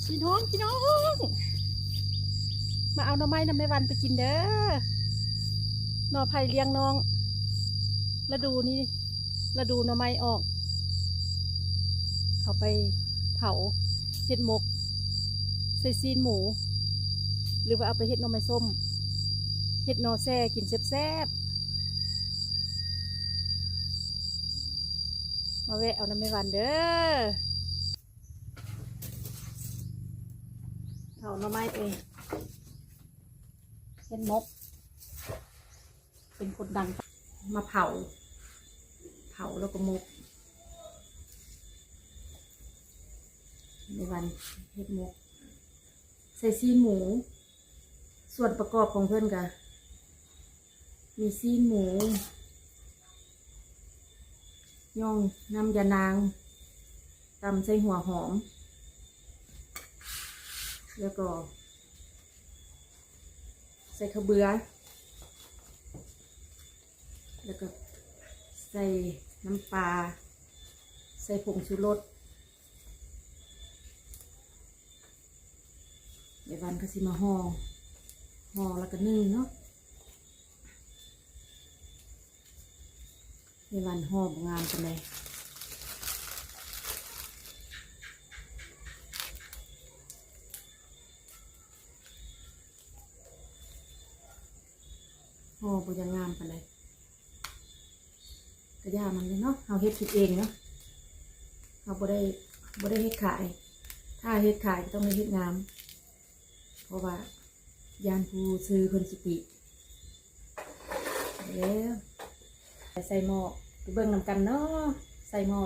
พี่น้องมาเอาหน่อไม้น้ำแม่วันไปกินเด้อหน่อไผ่เลี้ยงน้องฤดูนี้ฤดูหน่อไม้ออกเอาไปเผาเห็ดหมกใส่ซีนหมูหรือว่าเอาไปเห็ดหน่อไม้ส้มเห็ดหน่อแซ่กินแซ่บมาแวะเอาน้ำแม่วันเด้อเผาหน่อไม้เองเห็ดหมกเป็นคนดังมาเผาแล้วก็หมกในวันเห็ดหมกใส่ซีนหมูส่วนประกอบของเพื่อนกันมีซีนหมูย่องน้ำยานางตำใส่หัวหอมแล้วก็ใส่ข้าวเบื่อแล้วก็ใส่น้ำปลาใส่ผงชูรสเดี๋ยววันก็สิมาห่อแล้วก็นึ่งเนาะเดี๋ยววันห่องามกันเลยห่อบ่ยังงามกันเลยกระยามันเลยเนาะเอาเฮ็ดกินเองเนาะเอาบ่ได้เฮ็ดขายถ้าเฮ็ดขายก็ต้องเฮ็ดงามเพราะว่ายานผู้ซื้อเพิ่นสิติแล้วใส่หม้อไปเบิ่งนำกันเนาะใส่หม้อ